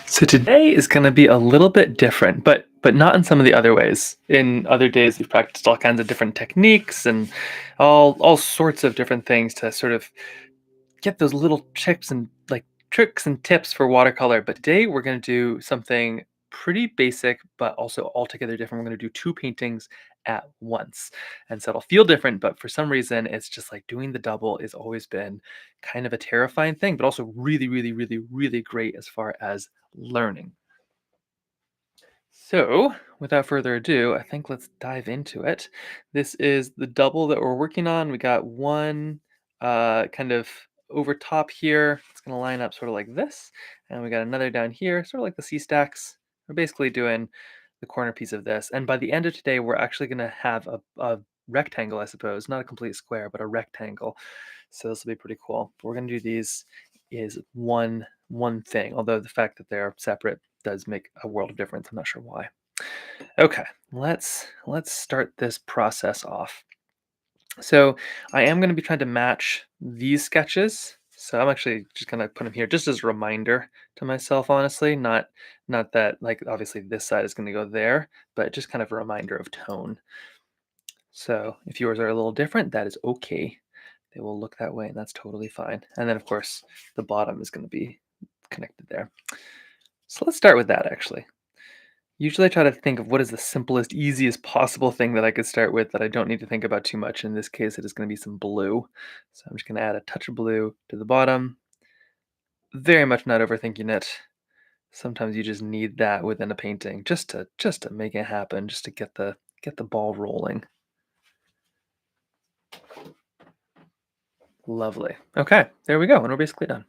So today is going to be a little bit different, but not in some of the other ways. In other days, we've practiced all kinds of different techniques and all sorts of different things to sort of get those little tips and tricks and tips for watercolor. But today we're going to do something pretty basic, but also altogether different. We're going to do two paintings at once. And so it'll feel different, but for some reason, it's just like doing the double has always been kind of a terrifying thing, but also really, really, really, really great as far as learning. So, without further ado, I think let's dive into it. This is the double that we're working on. We got one kind of over top here. It's going to line up sort of like this. And we got another down here, sort of like the C stacks. We're basically doing the corner piece of this. And by the end of today, we're actually going to have a rectangle, I suppose. Not a complete square, but a rectangle. So this will be pretty cool. We're going to do these is one thing, although the fact that they're separate does make a world of difference. I'm not sure why. Okay, let's start this process off. So I am going to be trying to match these sketches. So I'm actually just going to put them here just as a reminder to myself, honestly, not that like obviously this side is going to go there, but just kind of a reminder of tone. So if yours are a little different, that is okay. They will look that way, and that's totally fine. And then, of course, the bottom is going to be connected there. So let's start with that, actually. Usually I try to think of what is the simplest, easiest possible thing that I could start with that I don't need to think about too much. In this case, it is going to be some blue. So I'm just going to add a touch of blue to the bottom. Very much not overthinking it. Sometimes you just need that within a painting just to make it happen, just to get the ball rolling. Lovely. Okay, there we go, and we're basically done.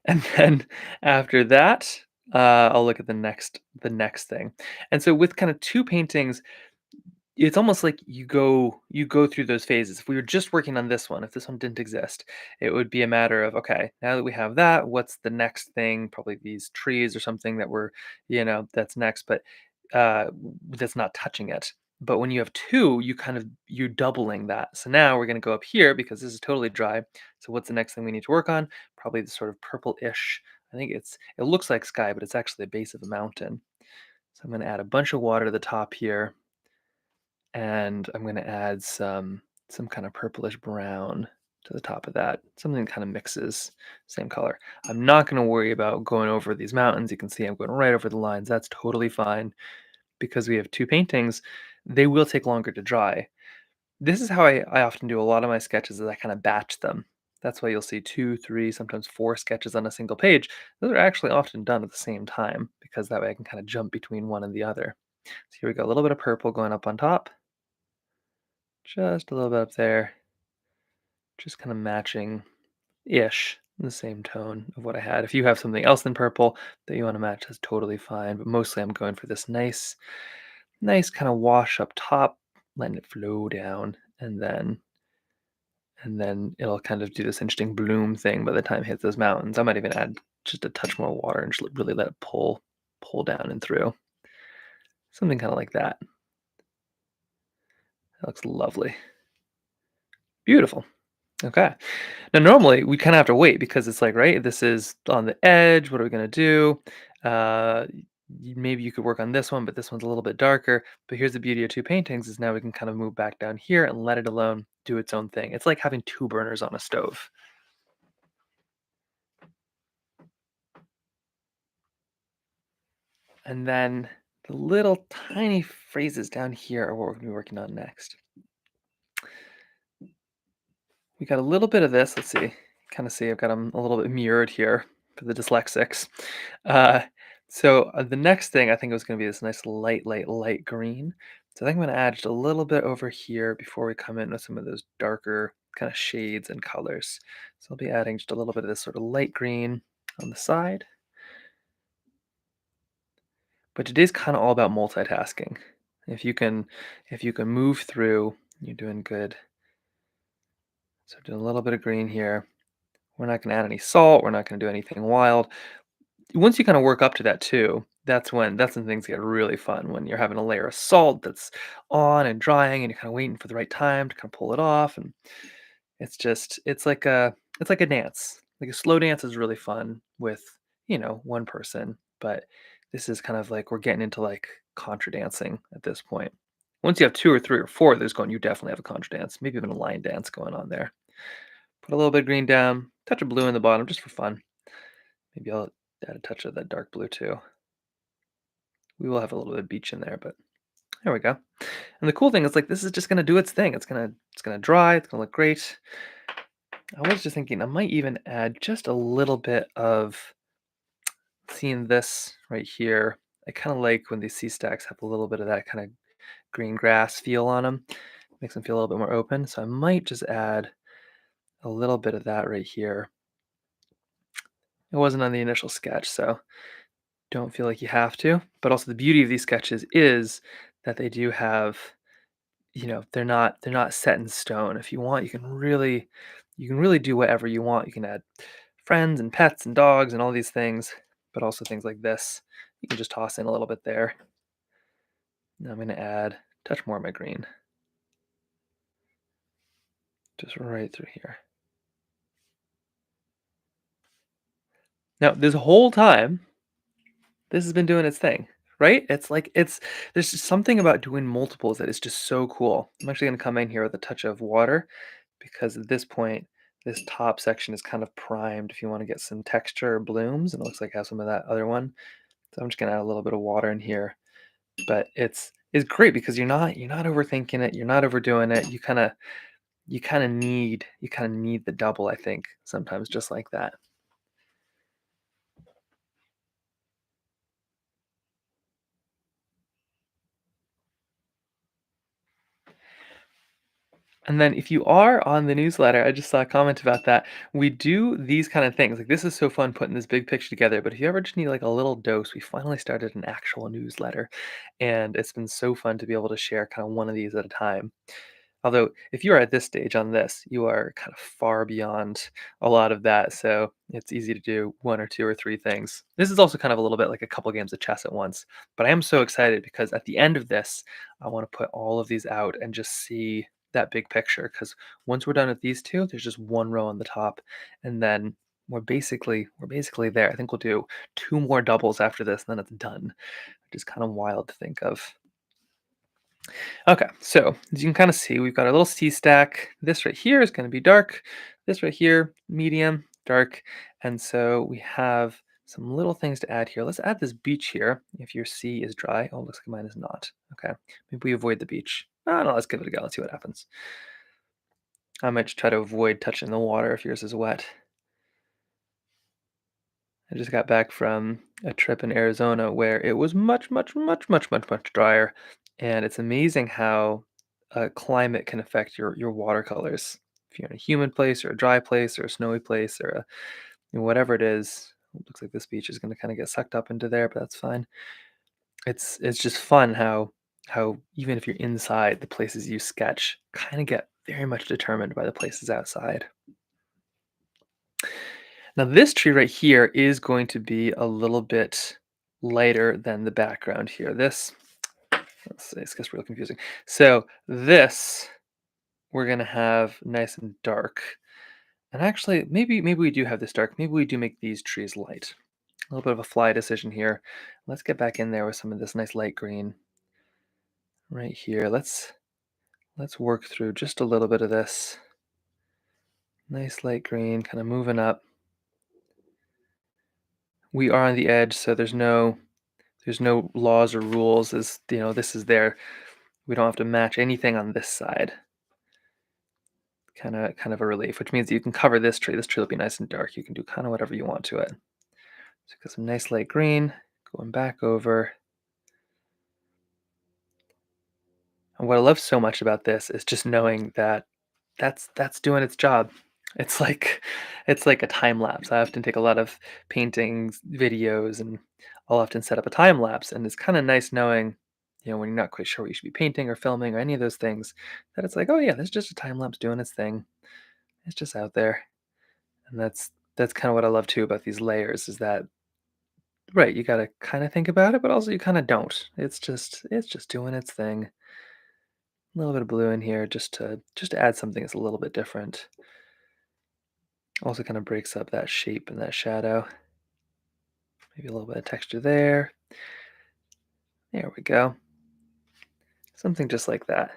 And then after that, I'll look at the next thing. And so with kind of two paintings, it's almost like you go through those phases. If we were just working on this one, if this one didn't exist, it would be a matter of okay, now that we have that, what's the next thing? Probably these trees or something that that's next, but that's not touching it. But when you have two, you're doubling that. So now we're going to go up here because this is totally dry. So what's the next thing we need to work on? Probably the sort of purple-ish. I think it looks like sky, but it's actually the base of a mountain. So I'm going to add a bunch of water to the top here, and I'm going to add some kind of purplish brown to the top of that. Something that kind of mixes, same color. I'm not going to worry about going over these mountains. You can see I'm going right over the lines. That's totally fine because we have two paintings. They will take longer to dry. This is how I often do a lot of my sketches is I kind of batch them. That's why you'll see two, three, sometimes four sketches on a single page. Those are actually often done at the same time because that way I can kind of jump between one and the other. So here we go, a little bit of purple going up on top, just a little bit up there, just kind of matching-ish the same tone of what I had. If you have something else than purple that you want to match, that's totally fine. But mostly I'm going for this nice kind of wash up top, letting it flow down, and then it'll kind of do this interesting bloom thing by the time it hits those mountains. I might even add just a touch more water and just really let it pull down and through. Something kind of like that. That looks lovely. Beautiful. Okay. Now, normally we kind of have to wait because it's like, right, this is on the edge. What are we going to do? Maybe you could work on this one, but this one's a little bit darker. But here's the beauty of two paintings is now we can kind of move back down here and let it alone do its own thing. It's like having two burners on a stove. And then the little tiny phrases down here are what we're going to be working on next. We got a little bit of this. Let's see. Kind of see I've got them a little bit mirrored here for the dyslexics. Uh, so the next thing I think was going to be this nice light green. So I think I'm going to add just a little bit over here before we come in with some of those darker kind of shades and colors. So I'll be adding just a little bit of this sort of light green on the side. But today's kind of all about multitasking. If you can, if you can move through, you're doing good. So doing a little bit of green here. We're not going to add any salt. We're not going to do anything wild. Once you kind of work up to that too, that's when things get really fun. When you're having a layer of salt that's on and drying, and you're kind of waiting for the right time to kind of pull it off, and it's like a dance. Like a slow dance is really fun with one person, but this is kind of like we're getting into like contra dancing at this point. Once you have 2 or 3 or 4 of those going, you definitely have a contra dance, maybe even a line dance going on there. Put a little bit of green down, touch of blue in the bottom just for fun. Maybe I'll add a touch of that dark blue too. We will have a little bit of beach in there, but there we go. And the cool thing is like this is just gonna do its thing. It's gonna dry, it's gonna look great. I was just thinking I might even add just a little bit of seeing this right here. I kind of like when these sea stacks have a little bit of that kind of green grass feel on them. Makes them feel a little bit more open. So I might just add a little bit of that right here. It wasn't on the initial sketch, so don't feel like you have to. But also the beauty of these sketches is that they do have, they're not set in stone. If you want, you can really do whatever you want. You can add friends and pets and dogs and all these things, but also things like this. You can just toss in a little bit there. Now I'm going to add a touch more of my green, just right through here. Now, this whole time, this has been doing its thing, right? It's like there's just something about doing multiples that is just so cool. I'm actually going to come in here with a touch of water because at this point, this top section is kind of primed if you want to get some texture or blooms, and it looks like I have some of that other one. So I'm just gonna add a little bit of water in here. But it's great because you're not overthinking it, you're not overdoing it. You kind of need the double, I think, sometimes just like that. And then if you are on the newsletter, I just saw a comment about that. We do these kind of things. Like this is so fun putting this big picture together. But if you ever just need like a little dose, we finally started an actual newsletter. And it's been so fun to be able to share kind of one of these at a time. Although, if you are at this stage on this, you are kind of far beyond a lot of that, so it's easy to do 1 or 2 or 3 things. This is also kind of a little bit like a couple games of chess at once, but I am so excited because at the end of this, I wanna put all of these out and just see that big picture. Because once we're done with these 2, there's just 1 row on the top, and then we're basically there. I think we'll do 2 more doubles after this, and then it's done, which is kind of wild to think of. Okay, so as you can kind of see, we've got our little C stack. This right here is going to be dark. This right here, medium, dark. And so we have some little things to add here. Let's add this beach here. If your C is dry, oh, looks like mine is not. Okay, maybe we avoid the beach. Oh, no, let's give it a go. Let's see what happens. I might just try to avoid touching the water if yours is wet. I just got back from a trip in Arizona where it was much, much, much, much, much, much drier, and it's amazing how climate can affect your watercolors. If you're in a humid place or a dry place or a snowy place or whatever it is, it looks like this beach is going to kind of get sucked up into there, but that's fine. It's just fun how even if you're inside, the places you sketch kind of get very much determined by the places outside. Now this tree right here is going to be a little bit lighter than the background here. Let's see, this gets real confusing. So this we're gonna have nice and dark. And actually, maybe we do have this dark. Maybe we do make these trees light. A little bit of a fly decision here. Let's get back in there with some of this nice light green right here. Let's work through just a little bit of this nice light green, kind of moving up. We are on the edge, so there's no laws or rules as this is there. We don't have to match anything on this side. Kind of a relief, which means you can cover this tree. This tree will be nice and dark. You can do kind of whatever you want to it. So got some nice light green going back over. And what I love so much about this is just knowing that that's doing its job. It's like it's like a time lapse. I often take a lot of paintings, videos, and I'll often set up a time lapse. And it's kind of nice knowing, when you're not quite sure what you should be painting or filming or any of those things, that it's like, oh yeah, this is just a time lapse doing its thing. It's just out there. And that's kind of what I love too about these layers is that right, you gotta kind of think about it, but also you kind of don't. It's just doing its thing. A little bit of blue in here just to add something that's a little bit different. Also kind of breaks up that shape and that shadow. Maybe a little bit of texture there. There we go. Something just like that.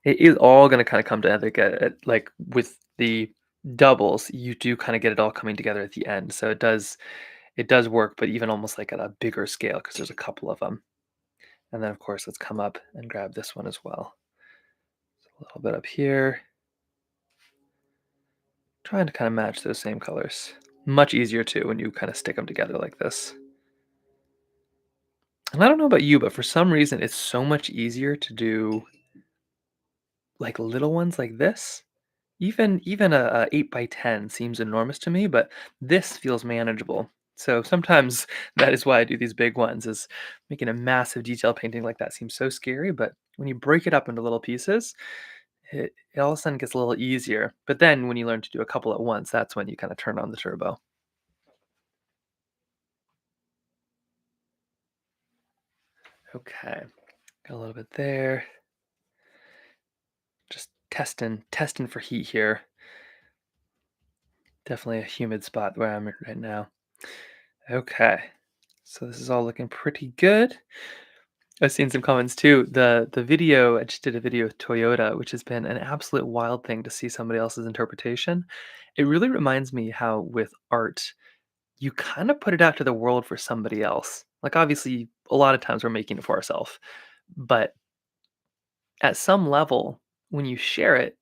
It is all gonna kinda come together, like, with the doubles, you do kinda get it all coming together at the end, so it does work, but even almost, like, at a bigger scale because there's a couple of them. And then, of course, let's come up and grab this one as well. A little bit up here, trying to kinda match those same colors. Much easier too when you kinda stick them together like this. And I don't know about you, but for some reason, it's so much easier to do, like, little ones like this. Even a 8 by 10 seems enormous to me, but this feels manageable. So sometimes that is why I do these big ones, is making a massive detail painting like that seems so scary, but when you break it up into little pieces, it all of a sudden gets a little easier. But then when you learn to do a couple at once, that's when you kind of turn on the turbo. Okay, got a little bit there. Just testing for heat here. Definitely a humid spot where I'm at right now. Okay, so this is all looking pretty good. I've seen some comments too. The video, I just did a video with Toyota, which has been an absolute wild thing to see somebody else's interpretation. It really reminds me how with art, you kind of put it out to the world for somebody else. Like obviously, a lot of times we're making it for ourselves, but at some level, when you share it,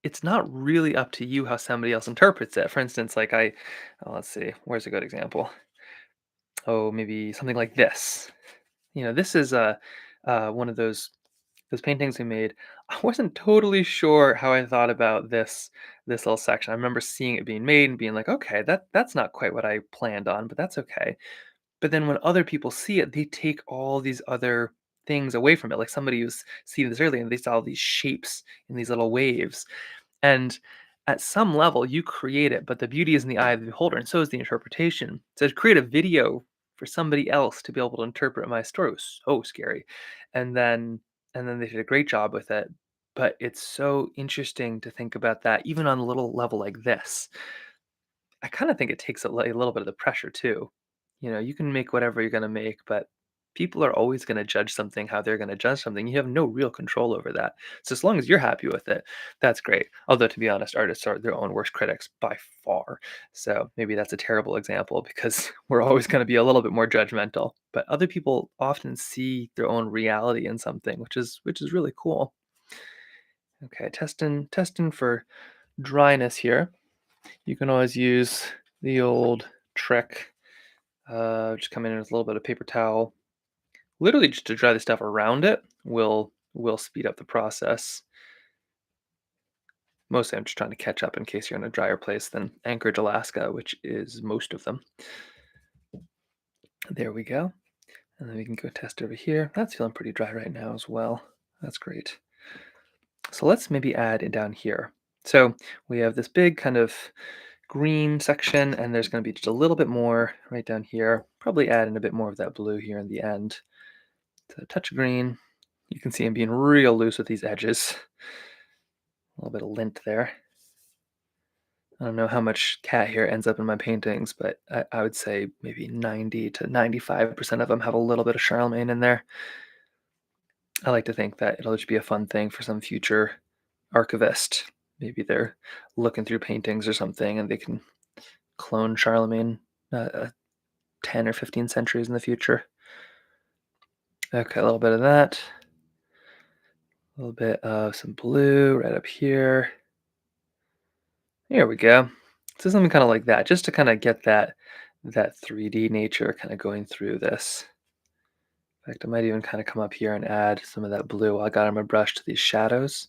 it's not really up to you how somebody else interprets it. For instance, like let's see, where's a good example? Oh, maybe something like this. This is one of those paintings we made. I wasn't totally sure how I thought about this little section. I remember seeing it being made and being like, okay, that's not quite what I planned on, but that's okay. But then when other people see it, they take all these other things away from it. Like somebody was seeing this earlier and they saw all these shapes in these little waves. And at some level, you create it, but the beauty is in the eye of the beholder, and so is the interpretation. So to create a video for somebody else to be able to interpret my story was so scary. And then they did a great job with it. But it's so interesting to think about that, even on a little level like this. I kind of think it takes a little bit of the pressure too. You can make whatever you're going to make, but people are always going to judge something how they're going to judge something. You have no real control over that. So as long as you're happy with it, that's great. Although to be honest, artists are their own worst critics by far. So maybe that's a terrible example because we're always going to be a little bit more judgmental. But other people often see their own reality in something, which is really cool. Okay, testing for dryness here. You can always use the old trick. Just come in with a little bit of paper towel, literally just to dry the stuff around it. Will speed up the process. Mostly, I'm just trying to catch up in case you're in a drier place than Anchorage, Alaska, which is most of them. There we go. And then we can go test over here. That's feeling pretty dry right now as well. That's great. So let's maybe add it down here. So we have this big kind of green section, and there's going to be just a little bit more right down here. Probably add in a bit more of that blue here in the end. So a touch of green. You can see I'm being real loose with these edges. A little bit of lint there. I don't know how much cat hair ends up in my paintings, but I would say maybe 90 to 95% of them have a little bit of Charlemagne in there. I like to think that it'll just be a fun thing for some future archivist. Maybe they're looking through paintings or something and they can clone Charlemagne 10 or 15 centuries in the future. Okay, a little bit of that. A little bit of some blue right up here. Here we go. So something kind of like that, just to kind of get that 3D nature kind of going through this. In fact, I might even kind of come up here and add some of that blue I got on my brush to these shadows.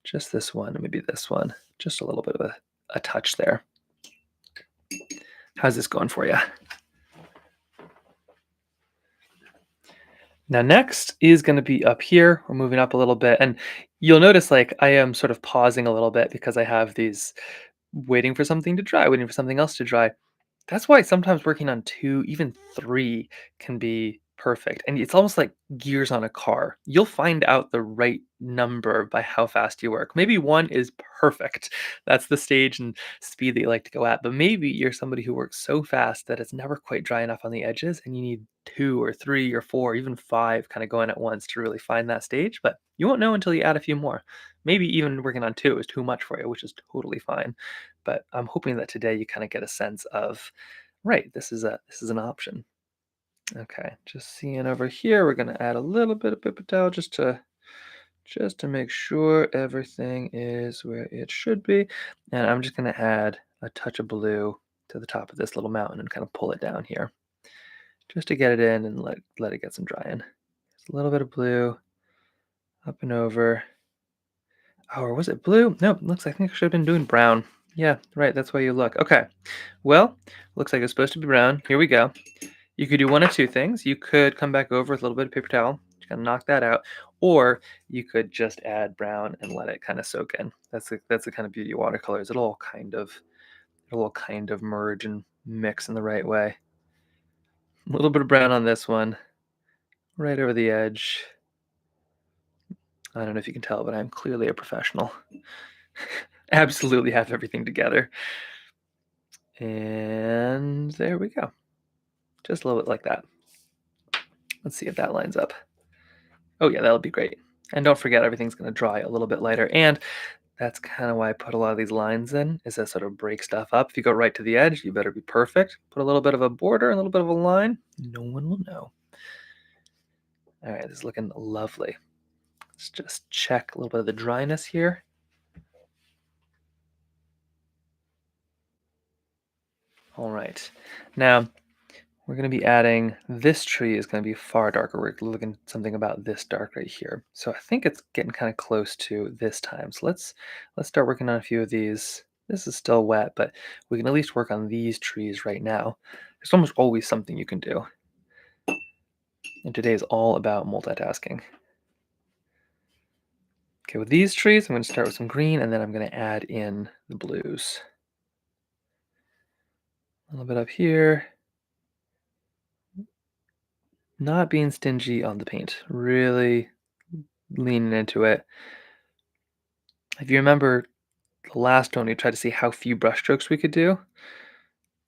Just this one, maybe this one. Just a little bit of a touch there. How's this going for you? Now next is going to be up here. We're moving up a little bit, and you'll notice like I am sort of pausing a little bit because I have these waiting for something to dry, waiting for something else to dry. That's why sometimes working on 2, even 3 can be perfect, and it's almost like gears on a car. You'll find out the right number by how fast you work. Maybe 1 is perfect. That's the stage and speed that you like to go at, but maybe you're somebody who works so fast that it's never quite dry enough on the edges, and you need 2 or 3 or 4, even 5 kinda going at once to really find that stage, but you won't know until you add a few more. Maybe even working on 2 is too much for you, which is totally fine, but I'm hoping that today you kinda get a sense of, right, this is an option. Okay, just seeing over here, we're gonna add a little bit of paper towel just to make sure everything is where it should be. And I'm just gonna add a touch of blue to the top of this little mountain and kind of pull it down here, just to get it in and let it get some drying. Just a little bit of blue up and over. Oh, or was it blue? Nope, looks like I think I should have been doing brown. Yeah, right, that's why you look. Okay, well, looks like it's supposed to be brown. Here we go. You could do one of two things. You could come back over with a little bit of paper towel, just kinda knock that out, or you could just add brown and let it kinda soak in. That's the kind of beauty of watercolors. It'll all kind of merge and mix in the right way. A little bit of brown on this one, right over the edge. I don't know if you can tell, but I'm clearly a professional. Absolutely have everything together. And there we go. Just a little bit like that. Let's see if that lines up. Oh yeah, that'll be great. And don't forget everything's gonna dry a little bit lighter. And that's kinda why I put a lot of these lines in, is to sort of break stuff up. If you go right to the edge, you better be perfect. Put a little bit of a border, a little bit of a line, no one will know. All right, this is looking lovely. Let's just check a little bit of the dryness here. All right. Now, we're gonna be adding this tree is gonna be far darker. We're looking something about this dark right here. So I think it's getting kind of close to this time. So let's start working on a few of these. This is still wet, but we can at least work on these trees right now. There's almost always something you can do. And today is all about multitasking. Okay, with these trees, I'm gonna start with some green and then I'm gonna add in the blues. A little bit up here. Not being stingy on the paint, really leaning into it. If you remember the last one, we tried to see how few brushstrokes we could do.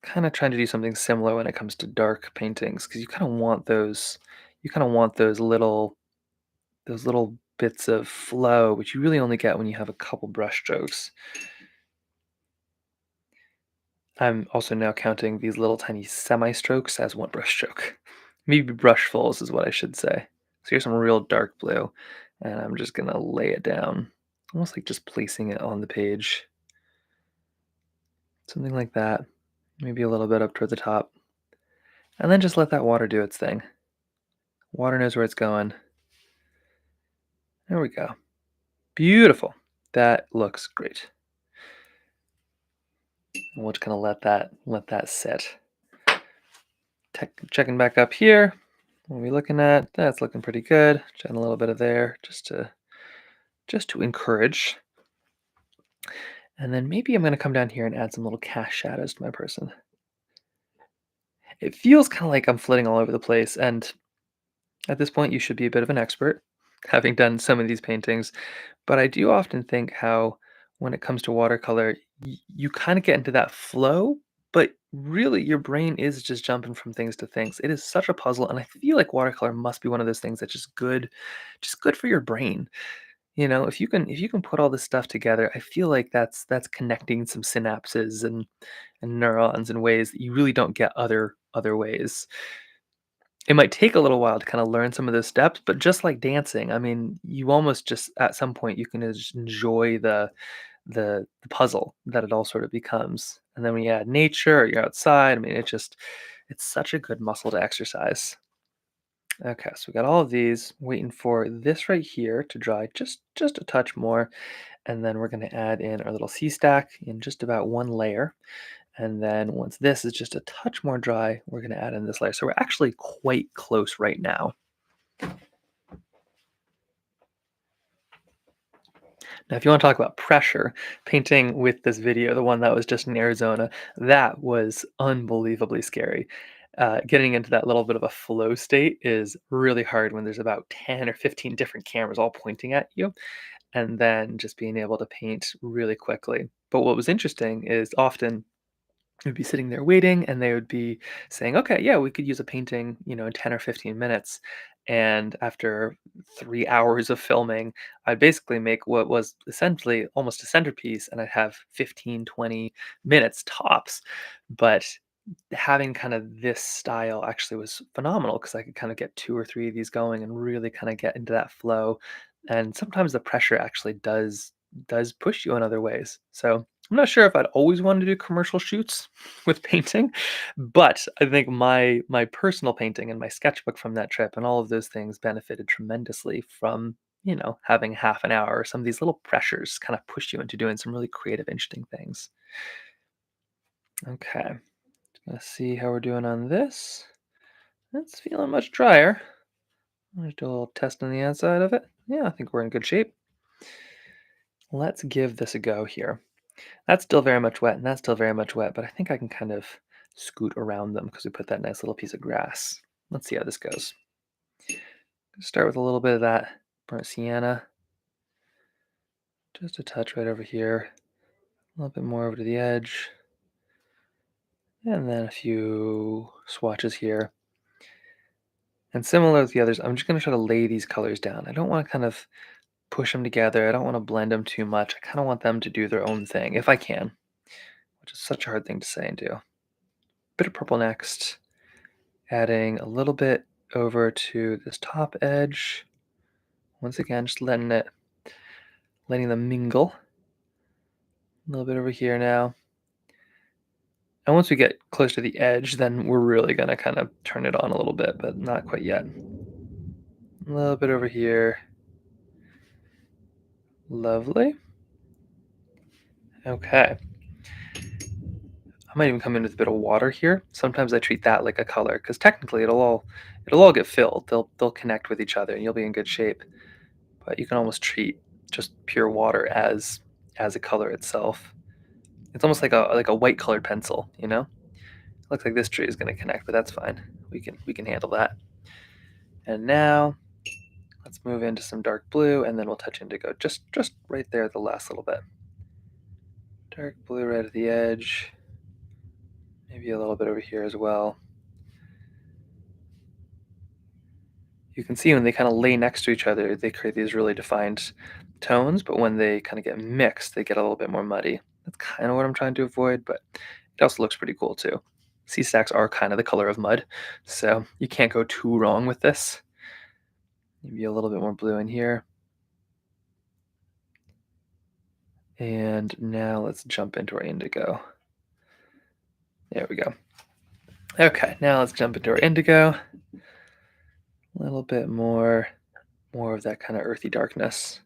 Kind of trying to do something similar when it comes to dark paintings, because you kind of want those little bits of flow, which you really only get when you have a couple brushstrokes. I'm also now counting these little tiny semi-strokes as one brushstroke. Maybe brushfuls is what I should say. So here's some real dark blue, and I'm just gonna lay it down, almost like just placing it on the page. Something like that. Maybe a little bit up toward the top. And then just let that water do its thing. Water knows where it's going. There we go. Beautiful. That looks great. And we'll just kind of let that sit. Checking back up here. What are we looking at? That's looking pretty good. Add a little bit of there just to encourage. And then maybe I'm going to come down here and add some little cast shadows to my person. It feels kind of like I'm flitting all over the place, and at this point you should be a bit of an expert, having done some of these paintings. But I do often think how when it comes to watercolor, you kind of get into that flow, but really your brain is just jumping from things to things. It is such a puzzle, and I feel like watercolor must be one of those things that's just good for your brain. If you can put all this stuff together, I feel like that's connecting some synapses and neurons in ways that you really don't get other ways. It might take a little while to kinda learn some of those steps, but just like dancing, I mean, you almost just at some point, you can just enjoy the puzzle that it all sort of becomes, and then when you add nature or you're outside, I mean, it's such a good muscle to exercise. Okay, so we got all of these, waiting for this right here to dry just a touch more, and then we're gonna add in our little C stack in just about 1 layer. And then once this is just a touch more dry, we're gonna add in this layer. So we're actually quite close right now. Now, if you want to talk about pressure, painting with this video, the one that was just in Arizona, that was unbelievably scary. Getting into that little bit of a flow state is really hard when there's about 10 or 15 different cameras all pointing at you, and then just being able to paint really quickly. But what was interesting is often we'd be sitting there waiting and they would be saying, okay, yeah, we could use a painting, in 10 or 15 minutes. And after 3 hours of filming, I'd basically make what was essentially almost a centerpiece and I'd have 15, 20 minutes tops. But having kind of this style actually was phenomenal because I could kind of get 2 or 3 of these going and really kind of get into that flow, and sometimes the pressure actually does push you in other ways. So, I'm not sure if I'd always wanted to do commercial shoots with painting, but I think my personal painting and my sketchbook from that trip and all of those things benefited tremendously from, having half an hour. Some of these little pressures kind of push you into doing some really creative, interesting things. Okay. Let's see how we're doing on this. It's feeling much drier. Let's do a little test on the outside of it. Yeah, I think we're in good shape. Let's give this a go here. That's still very much wet, and that's still very much wet, but I think I can kind of scoot around them because we put that nice little piece of grass. Let's see how this goes. Start with a little bit of that burnt sienna. Just a touch right over here. A little bit more over to the edge. And then a few swatches here. And similar to the others, I'm just going to try to lay these colors down. I don't want to kind of push them together. I don't want to blend them too much. I kind of want them to do their own thing if I can, which is such a hard thing to say and do. Bit of purple next, adding a little bit over to this top edge. Once again, just letting them mingle. A little bit over here now. And once we get close to the edge, then we're really gonna kind of turn it on a little bit, but not quite yet. A little bit over here. Lovely. Okay. I might even come in with a bit of water here. Sometimes I treat that like a color because technically it'll all get filled. They'll connect with each other and you'll be in good shape. But you can almost treat just pure water as a color itself. It's almost like a white colored pencil, you know? Looks like this tree is going to connect, but that's fine. We can handle that. And now let's move into some dark blue and then we'll touch indigo just right there the last little bit. Dark blue right at the edge. Maybe a little bit over here as well. You can see when they kind of lay next to each other, they create these really defined tones, but when they kind of get mixed, they get a little bit more muddy. That's kind of what I'm trying to avoid, but it also looks pretty cool too. Sea stacks are kind of the color of mud, so you can't go too wrong with this. Maybe a little bit more blue in here. And now let's jump into our indigo. There we go. Okay, now let's jump into our indigo. A little bit more of that kind of earthy darkness.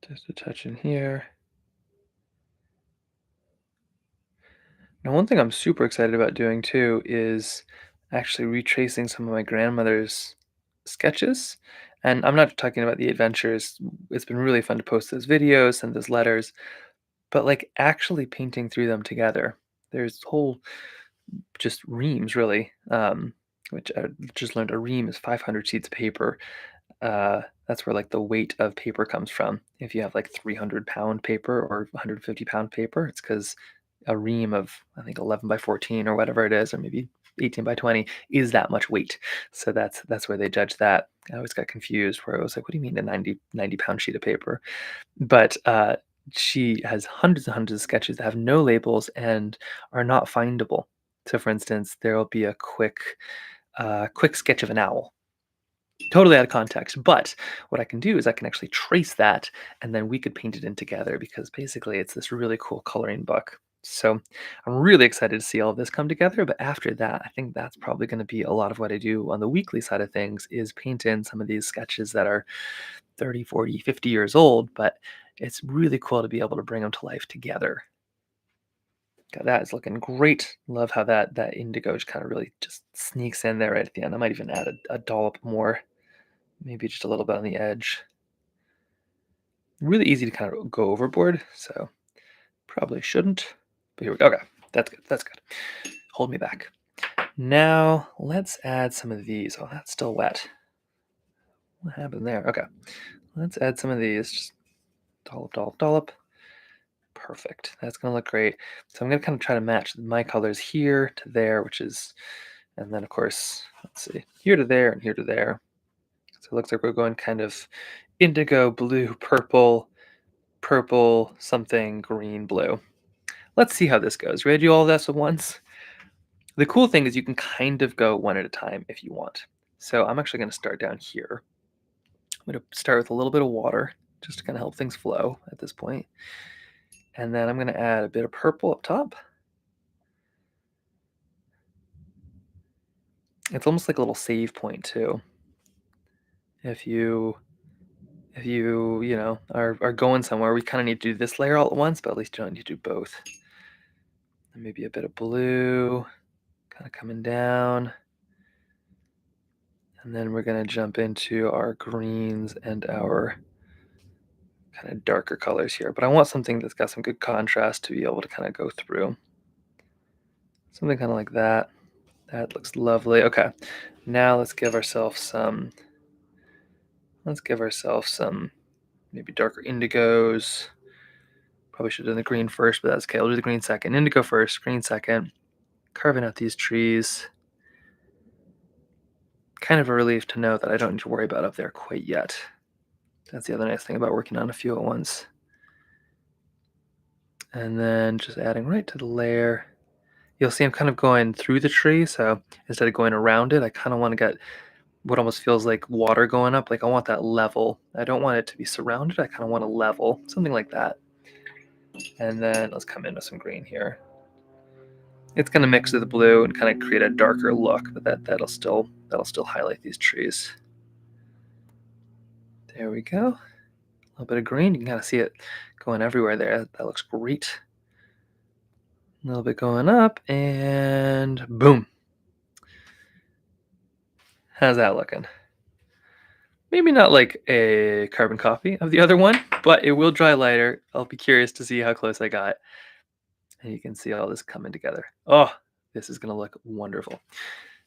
Just a touch in here. Now, one thing I'm super excited about doing too is actually retracing some of my grandmother's sketches. And I'm not talking about the adventures. It's been really fun to post those videos, send those letters, but like actually painting through them together. There's whole just reams really, which I just learned a ream is 500 sheets of paper. That's where like the weight of paper comes from. If you have like 300-pound paper or 150-pound paper, it's because a ream of I think 11 by 14 or whatever it is, or maybe 18 by 20 is that much weight. So that's where they judge that. I always got confused where I was like, what do you mean a 90-pound sheet of paper? But she has hundreds and hundreds of sketches that have no labels and are not findable. So for instance, there will be a quick sketch of an owl, totally out of context. But what I can do is I can actually trace that and then we could paint it in together because basically it's this really cool coloring book. So I'm really excited to see all of this come together. But after that, I think that's probably going to be a lot of what I do on the weekly side of things is paint in some of these sketches that are 30, 40, 50 years old. But it's really cool to be able to bring them to life together. God, that is looking great. Love how that indigo just kind of really just sneaks in there right at the end. I might even add a dollop more, maybe just a little bit on the edge. really easy to kind of go overboard, so probably shouldn't. But here we go. Okay, that's good. That's good. Hold me back. Now let's add some of these. Oh, that's still wet. What happened there? Okay, let's add some of these. Just dollop, dollop, dollop. Perfect. That's gonna look great. So I'm gonna kind of try to match my colors here to there, which is, and then of course, let's see, here to there and here to there. So it looks like we're going kind of indigo, blue, purple, purple, something, green, blue. Let's see how this goes. Ready to do all this at once? The cool thing is you can kind of go one at a time if you want. So I'm actually going to start down here. I'm going to start with a little bit of water just to kind of help things flow at this point. And then I'm going to add a bit of purple up top. It's almost like a little save point too. If you are going somewhere, we kind of need to do this layer all at once, but at least you don't need to do both. And maybe a bit of blue kind of coming down. And then we're going to jump into our greens and our kind of darker colors here. But I want something that's got some good contrast to be able to kind of go through. Something kind of like that. That looks lovely. Okay, now let's give ourselves some maybe darker indigos. Probably should have done the green first, but that's okay. I'll do the green second. Indigo first, green second. Carving out these trees. Kind of a relief to know that I don't need to worry about up there quite yet. That's the other nice thing about working on a few at once. And then just adding right to the layer. You'll see I'm kind of going through the tree, so instead of going around it, I kind of want to get what almost feels like water going up. Like I want that level. I don't want it to be surrounded. I kind of want a level, something like that. And then let's come in with some green here. It's going to mix with the blue and kind of create a darker look, but that'll still highlight these trees. There we go. A little bit of green. You can kind of see it going everywhere there. That looks great. A little bit going up, and boom. How's that looking? Maybe not like a carbon copy of the other one, but it will dry lighter. I'll be curious to see how close I got. And you can see all this coming together. Oh, this is going to look wonderful.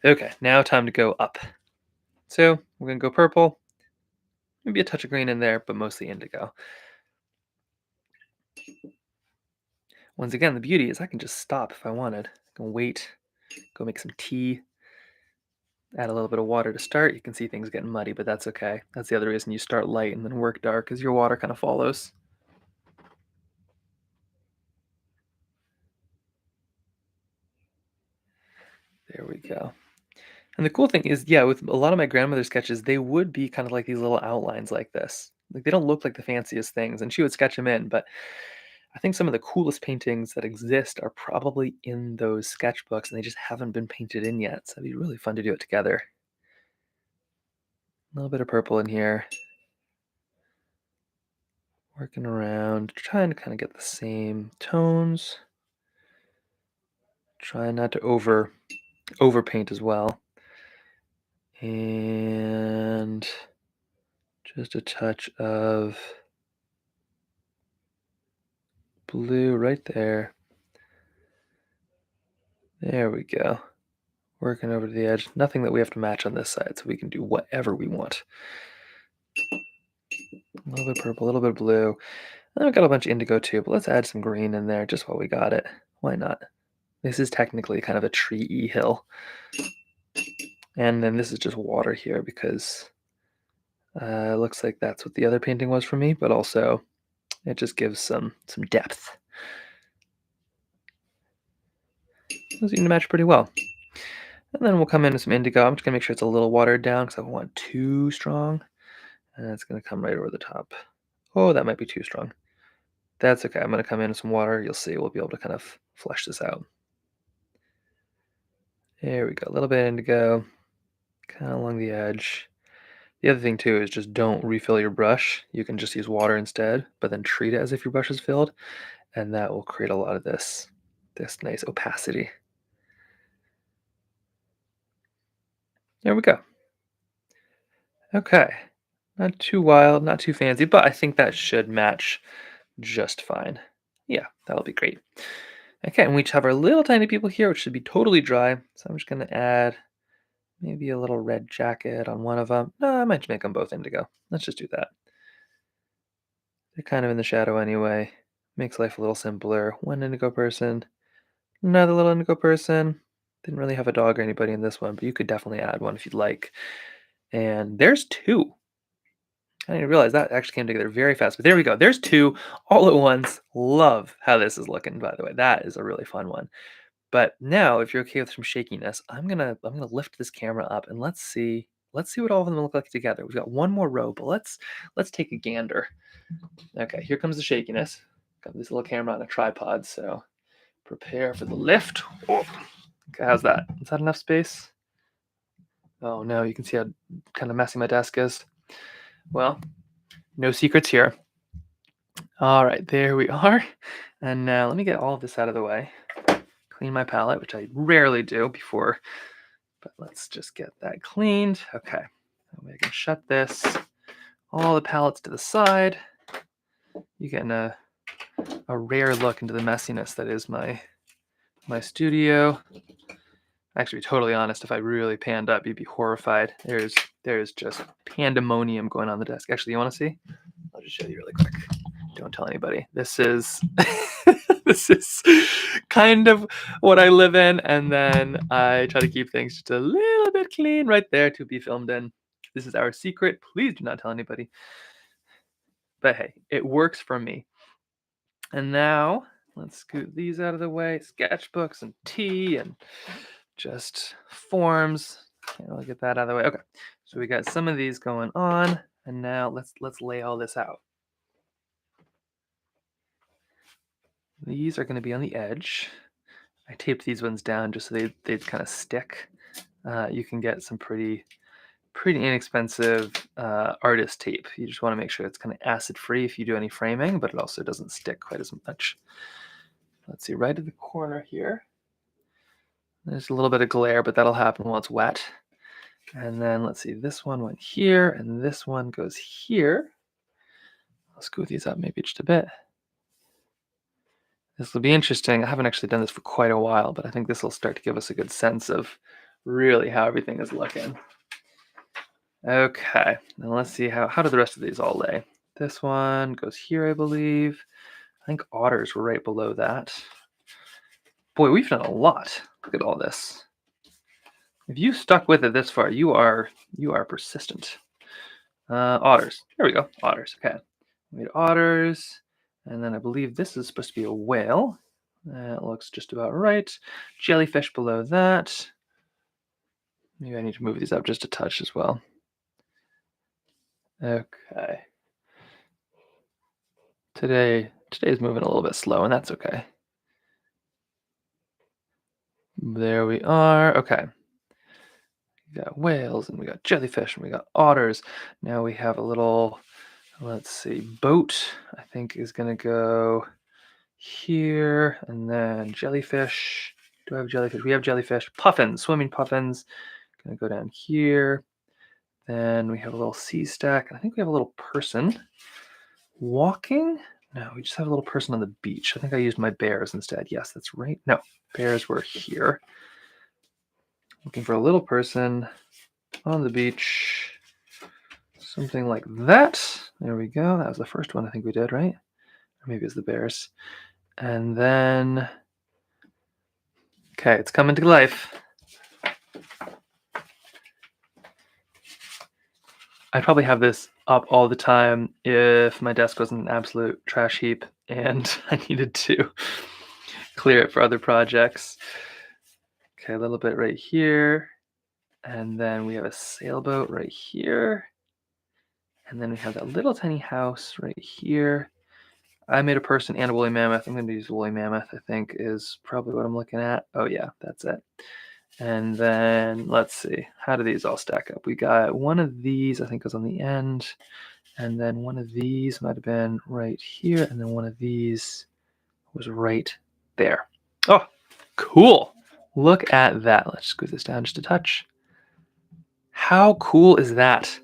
Okay, now time to go up. So we're going to go purple. Maybe a touch of green in there, but mostly indigo. Once again, the beauty is I can just stop if I wanted. I can wait, go make some tea, add a little bit of water to start. You can see things getting muddy, but that's okay. That's the other reason you start light and then work dark, because your water kind of follows. There we go. And the cool thing is, yeah, with a lot of my grandmother's sketches, they would be kind of like these little outlines like this. Like they don't look like the fanciest things, and she would sketch them in, but I think some of the coolest paintings that exist are probably in those sketchbooks, and they just haven't been painted in yet. So it'd be really fun to do it together. A little bit of purple in here. Working around, trying to kind of get the same tones. Trying not to overpaint as well. And just a touch of blue right there. There we go. Working over to the edge. Nothing that we have to match on this side, so we can do whatever we want. A little bit purple, a little bit of blue. And I've got a bunch of indigo too, but let's add some green in there just while we got it. Why not? This is technically kind of a tree hill. And then this is just water here because it looks like that's what the other painting was for me, but also it just gives some depth. Those seem to match pretty well. And then we'll come in with some indigo. I'm just gonna make sure it's a little watered down because I don't want too strong. And it's gonna come right over the top. Oh, that might be too strong. That's okay. I'm gonna come in with some water. You'll see. We'll be able to kind of flesh this out. There we go. A little bit of indigo, kind of along the edge. The other thing too is just don't refill your brush. You can just use water instead, but then treat it as if your brush is filled, and that will create a lot of this nice opacity. There we go. Okay. Not too wild, not too fancy, but I think that should match just fine. Yeah, that'll be great. Okay, and we each have our little tiny people here, which should be totally dry. So I'm just gonna add maybe a little red jacket on one of them. No, I might just make them both indigo. Let's just do that. They're kind of in the shadow anyway. Makes life a little simpler. One indigo person, another little indigo person. Didn't really have a dog or anybody in this one, but you could definitely add one if you'd like. And there's two. I didn't realize that actually came together very fast. But there we go. There's two all at once. Love how this is looking, by the way. That is a really fun one. But now, if you're okay with some shakiness, I'm gonna lift this camera up and let's see what all of them look like together. We've got one more row, but let's take a gander. Okay, here comes the shakiness. Got this little camera on a tripod, so prepare for the lift. Oh, okay, how's that? Is that enough space? Oh no, you can see how kind of messy my desk is. Well, no secrets here. All right, there we are. And now let me get all of this out of the way. Clean my palette, which I rarely do before, but let's just get that cleaned. Okay, that way I can shut this. All the palettes to the side. You getting a rare look into the messiness that is my studio. Actually, to be totally honest, if I really panned up, you'd be horrified. There's just pandemonium going on the desk. Actually, you want to see? I'll just show you really quick. Don't tell anybody. This is this is kind of what I live in, and then I try to keep things just a little bit clean right there to be filmed in. This is our secret. Please do not tell anybody. But hey, it works for me. And now let's scoot these out of the way. Sketchbooks and tea and just forms. Can't really get that out of the way. Okay, so we got some of these going on, and now let's lay all this out. These are going to be on the edge. I taped these ones down just so they'd kind of stick. You can get some pretty inexpensive artist tape. You just want to make sure it's kind of acid free if you do any framing, but it also doesn't stick quite as much. Let's see, right at the corner here. There's a little bit of glare, but that'll happen while it's wet. And then let's see, this one went here, and this one goes here. I'll scoot these up maybe just a bit. This will be interesting. I haven't actually done this for quite a while, but I think this will start to give us a good sense of really how everything is looking. Okay, now let's see how do the rest of these all lay. This one goes here, I believe. I think otters were right below that. Boy, we've done a lot. Look at all this. If you stuck with it this far, you are persistent. Otters. Here we go. Otters. Okay. We had otters, and then I believe this is supposed to be a whale. That looks just about right. Jellyfish below that. Maybe I need to move these up just a touch as well. Okay. Today's moving a little bit slow, and that's okay. There we are. Okay. We got whales, and we got jellyfish, and we got otters. Now we have a little, let's see, boat, I think is going to go here, and then jellyfish. Do I have jellyfish? We have jellyfish. Puffins, swimming puffins. Going to go down here. Then we have a little sea stack. I think we have a little person walking. No, we just have a little person on the beach. I think I used my bears instead. Yes, that's right. No, bears were here. Looking for a little person on the beach. Something like that. There we go. That was the first one I think we did, right? Or maybe it was the bears. And then, okay, it's coming to life. I'd probably have this up all the time if my desk wasn't an absolute trash heap and I needed to clear it for other projects. Okay, a little bit right here. And then we have a sailboat right here. And then we have that little tiny house right here. I made a person and a woolly mammoth. I'm going to use woolly mammoth, I think, is probably what I'm looking at. Oh, yeah, that's it. And then let's see, how do these all stack up? We got one of these, I think, was on the end. And then one of these might have been right here. And then one of these was right there. Oh, cool. Look at that. Let's squeeze this down just a touch. How cool is that?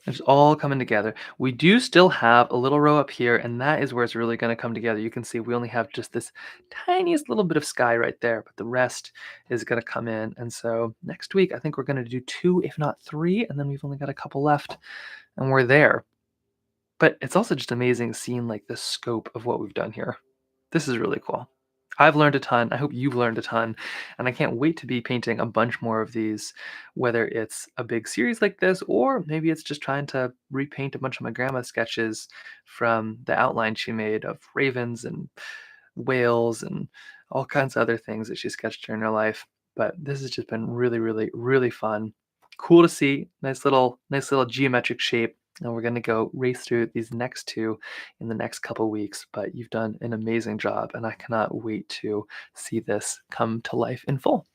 It's all coming together. We do still have a little row up here, and that is where it's really gonna come together. You can see we only have just this tiniest little bit of sky right there, but the rest is gonna come in. And so next week, I think we're gonna do 2, if not 3, and then we've only got a couple left, and we're there. But it's also just amazing seeing, like, the scope of what we've done here. This is really cool. I've learned a ton. I hope you've learned a ton, and I can't wait to be painting a bunch more of these, whether it's a big series like this, or maybe it's just trying to repaint a bunch of my grandma's sketches from the outline she made of ravens and whales and all kinds of other things that she sketched during her life. But this has just been really, really, really fun. Cool to see. Nice little geometric shape. And we're gonna go race through these next two in the next couple weeks. But you've done an amazing job, and I cannot wait to see this come to life in full.